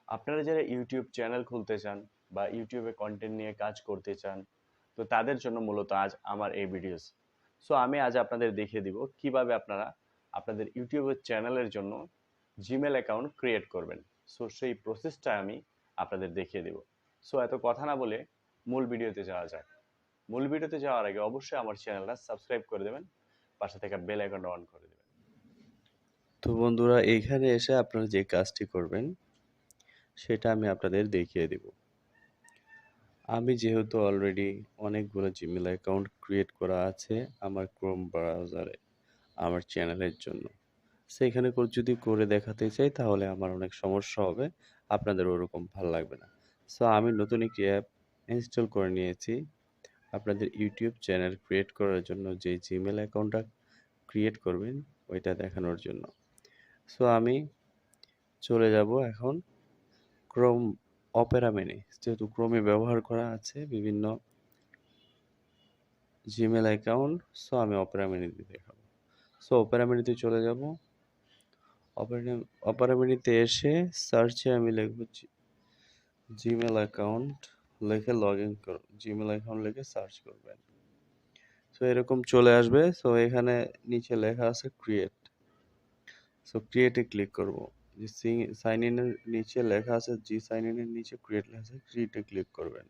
আপনারা যারা YouTube channel খুলতে চান বা ইউটিউবে কন্টেন্ট নিয়ে কাজ করতে চান, তো তাদের জন্য মূলত আজ আমার এই ভিডিওস। সো আমি আজ আপনাদের দেখিয়ে দিব কিভাবে আপনারা আপনাদের ইউটিউবের চ্যানেলের জন্য জিমেল অ্যাকাউন্ট ক্রিয়েট করবেন। সো সেই প্রসেসটা আমি আপনাদের দেখিয়ে দিব। সো এত কথা না বলে মূল ভিডিওতে যাওয়া যাক। মূল ভিডিওতে যাওয়ার আগে অবশ্যই আমার চ্যানেলটা সাবস্ক্রাইব করে দেবেন, পাশে থাকা বেল আইকনটা অন করে দেবেন। তো বন্ধুরা, এইখানে এসে আপনারা যে কাজটি করবেন সেটা আমি আপনাদের দেখিয়ে দিব। আমি যেহেতু অলরেডি অনেকগুলো জিমেল অ্যাকাউন্ট ক্রিয়েট করা আছে আমার ক্রোম ব্রাউজারে আমার চ্যানেলের জন্য, সেখানে যদি করে দেখাতে চাই তাহলে আমার অনেক সমস্যা হবে, আপনাদের ওরকম ভালো লাগবে না। সো আমি নতুন একটি অ্যাপ ইনস্টল করে নিয়েছি আপনাদের ইউটিউব চ্যানেল ক্রিয়েট করার জন্য। যে জিমেল অ্যাকাউন্টটা ক্রিয়েট করবেন ওইটা দেখানোর জন্য। সো আমি চলে যাব এখন ক্রোম অপেরা মেনে, যেহেতু ক্রোমে ব্যবহার করা আছে বিভিন্ন জিমেল অ্যাকাউন্ট। সো আমি অপেরা মেনিতে দেখাবো। সো অপেরা মেনিতে চলে যাব। অপেরা অপেরা মেনিতে এসে সার্চে আমি লিখব জিমেল অ্যাকাউন্ট, লিখে লগ ইন করব। জিমেল অ্যাকাউন্ট লিখে সার্চ করবেন। সো এরকম চলে আসবে। সো এখানে নিচে লেখা আছে ক্রিয়েট। সো ক্রিয়েটে ক্লিক করব। যে সাইন ইনের নিচে লেখা আছে, জি সাইন ইনের নিচে ক্রিয়েট লেখা আছে, ক্রিয়েটে ক্লিক করবেন।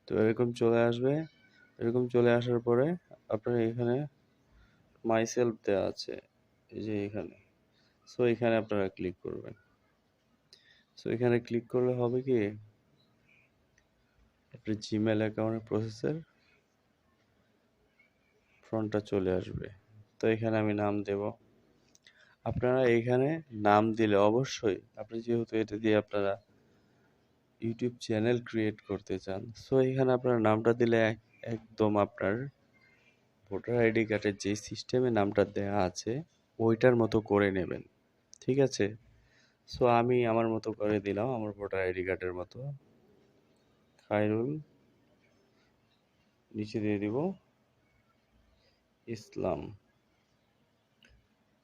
তো এরকম চলে আসবে। এরকম চলে আসার পরে আপনার এখানে মাই সেলফ দেওয়া আছে, এই যে এখানে। সো এখানে আপনারা ক্লিক করবেন। সো এখানে ক্লিক করলে হবে কি, আপনার জিমেল অ্যাকাউন্টের প্রসেসের ফ্রন্টটা চলে আসবে। তো এখানে আমি নাম দেব। আপনারা এখানে নাম দিলে অবশ্যই, আপনি যেহেতু এটা দিয়ে আপনারা ইউটিউব চ্যানেল ক্রিয়েট করতে চান, সো এখানে আপনার নামটা দিলে একদম আপনার ভোটার আইডি কার্ডের যে সিস্টেমে নামটা দেওয়া আছে ওইটার মতো করে নেবেন, ঠিক আছে? সো আমি আমার মতো করে দিলাম, আমার ভোটার আইডি কার্ডের মতো খায়রুল, নিচে দিয়ে দিব ইসলাম,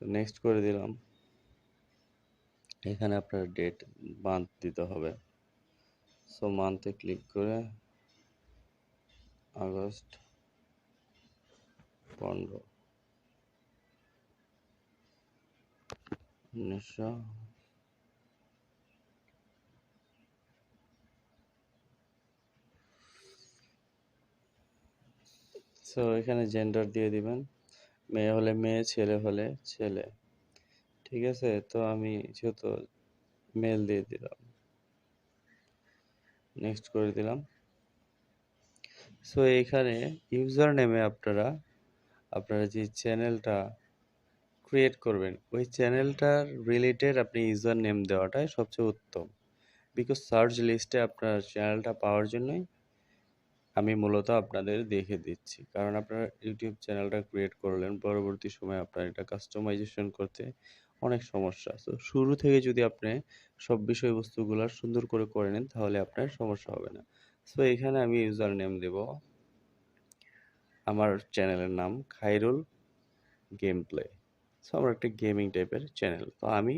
নেক্সট করে দিলাম। এখানে আপনার ডেট মান্থ দিতে হবে। সো মান্থে ক্লিক করে আগস্ট 15, 1900। সো এখানে জেন্ডার দিয়ে দিবেন, মেয়ে হলে মেয়ে, ছেলে হলে ছেলে, ঠিক আছে? তো আমি যেহেতু মেল দিয়ে দিলাম, নেক্সট করে দিলাম। সো এখানে ইউজার নেমে আপনারা আপনারা যে চ্যানেলটা ক্রিয়েট করবেন ওই চ্যানেলটার রিলেটেড আপনি ইউজার নেম দেওয়াটাই সবচেয়ে উত্তম। বিকজ সার্চ লিস্টে আপনার চ্যানেলটা পাওয়ার জন্যই আমি মূলত আপনাদের দেখে দিচ্ছি। কারণ আপনারা ইউটিউব চ্যানেলটা ক্রিয়েট করলেন, পরবর্তী সময়ে আপনার এটা কাস্টমাইজেশন করতে অনেক সমস্যা। তো শুরু থেকে যদি আপনি সব বিষয়বস্তুগুলো সুন্দর করে করে নেন তাহলে আপনার সমস্যা হবে না। সো এখানে আমি ইউজার নেম দেব, আমার চ্যানেলের নাম খায়রুল গেম প্লে। সো আমার একটা গেমিং টাইপের চ্যানেল, তো আমি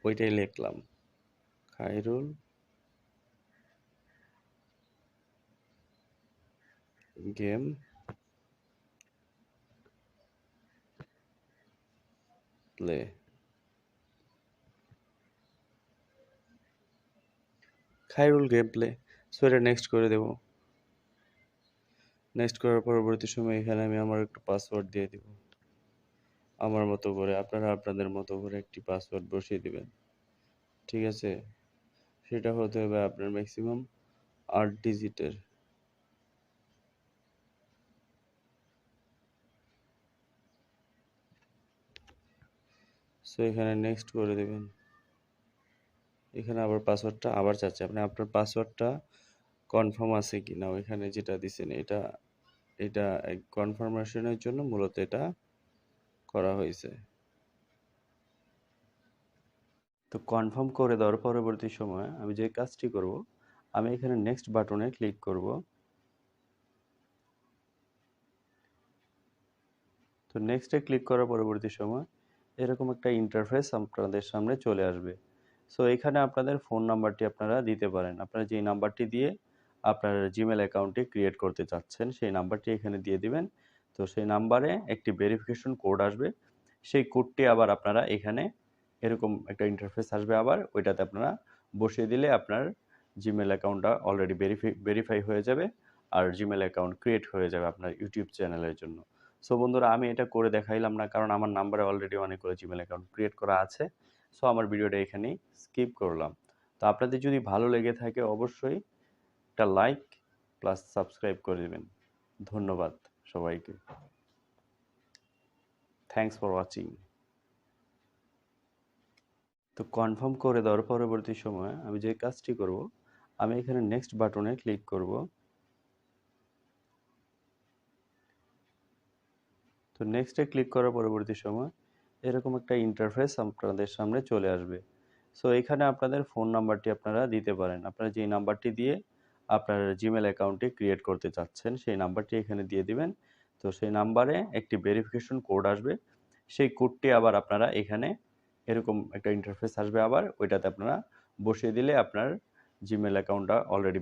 ওইটাই লিখলাম, Khairul game play. Khairul game play. So এটা নেক্সট করে দেব। নেক্সট করার পরবর্তী সময় এখানে আমি আমার একটা পাসওয়ার্ড দিয়ে দিব আমার মতো করে। আপনারা আপনাদের মতো করে একটি পাসওয়ার্ড বসিয়ে দিবেন, ঠিক আছে? সেটা হতে হবে আপনার ম্যাক্সিমাম 8 ডিজিটের। সো এখানে নেক্সট করে দেবেন। এখানে আবার পাসওয়ার্ডটা আবার চাচ্ছে, আপনি আপনার পাসওয়ার্ডটা কনফার্ম আছে কি না ওইখানে যেটা দিছেন, এটা এটা কনফার্মেশনের জন্য মূলত এটা করা হয়েছে। তো কনফার্ম করে দেওয়ার পরবর্তী সময়ে আমি যে কাজটি করব, আমি এখানে নেক্সট বাটনে ক্লিক করব। তো নেক্সটে ক্লিক করার পরবর্তী সময় এরকম একটা ইন্টারফেস আপনাদের সামনে চলে আসবে। সো এখানে আপনাদের ফোন নাম্বারটি আপনারা দিতে পারেন। আপনারা যেই নাম্বারটি দিয়ে আপনার জিমেল অ্যাকাউন্টটি ক্রিয়েট করতে চাচ্ছেন সেই নাম্বারটি এখানে দিয়ে দিবেন। তো সেই নাম্বারে একটি ভেরিফিকেশন কোড আসবে। সেই কোডটি আবার আপনারা এখানে এরকম একটা ইন্টারফেস আসবে, আবার ওইটাতে আপনারা বসিয়ে দিলে আপনার জিমেল অ্যাকাউন্টটা অলরেডি ভেরিফাই হয়ে যাবে আর জিমেল অ্যাকাউন্ট ক্রিয়েট হয়ে যাবে আপনার ইউটিউব চ্যানেলের জন্য। সো বন্ধুরা, আমি এটা করে দেখাইলাম না, কারণ আমার নাম্বারে অলরেডি অনেকগুলো জিমেল অ্যাকাউন্ট ক্রিয়েট করা আছে। সো আমার ভিডিওটা এখানেই স্কিপ করলাম। তো আপনাদের যদি ভালো লেগে থাকে অবশ্যই একটা লাইক প্লাস সাবস্ক্রাইব করে দিবেন। ধন্যবাদ সবাইকে। Thanks for watching. তো কনফার্ম করে দেওয়ার পরবর্তী সময়ে আমি যে কাজটি করব, আমি এখানে নেক্সট বাটনে ক্লিক করব। তো নেক্সটে ক্লিক করার পরবর্তী সময় এরকম একটা ইন্টারফেস আপনাদের সামনে চলে আসবে। সো এখানে আপনাদের ফোন নাম্বারটি আপনারা দিতে পারেন। আপনারা যেই নাম্বারটি দিয়ে আপনার জিমেল অ্যাকাউন্টটি ক্রিয়েট করতে চাচ্ছেন সেই নাম্বারটি এখানে দিয়ে দিবেন। তো সেই নাম্বারে একটি ভেরিফিকেশন কোড আসবে। সেই কোডটি আবার আপনারা এখানে এরকম একটা ইন্টারফেস আসবে, আবার ওইটাতে আপনারা বসিয়ে দিলে আপনার জিমেল অ্যাকাউন্টটা অলরেডি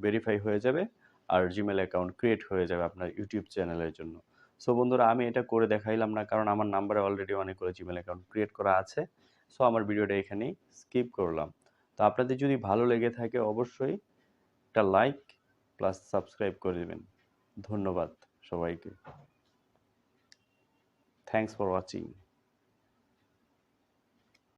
ভেরিফাই হয়ে যাবে আর জিমেল অ্যাকাউন্ট ক্রিয়েট হয়ে যাবে আপনার ইউটিউব চ্যানেলের জন্য। সো বন্ধুরা, আমি এটা করে দেখাইলাম না, কারণ আমার নাম্বারে অলরেডি অনেকগুলো জিমেল অ্যাকাউন্ট ক্রিয়েট করা আছে। সো আমার ভিডিওটা এখানেই স্কিপ করলাম। তো আপনাদের যদি ভালো লেগে থাকে অবশ্যই একটা লাইক প্লাস সাবস্ক্রাইব করে দেবেন। ধন্যবাদ সবাইকে। Thanks for watching.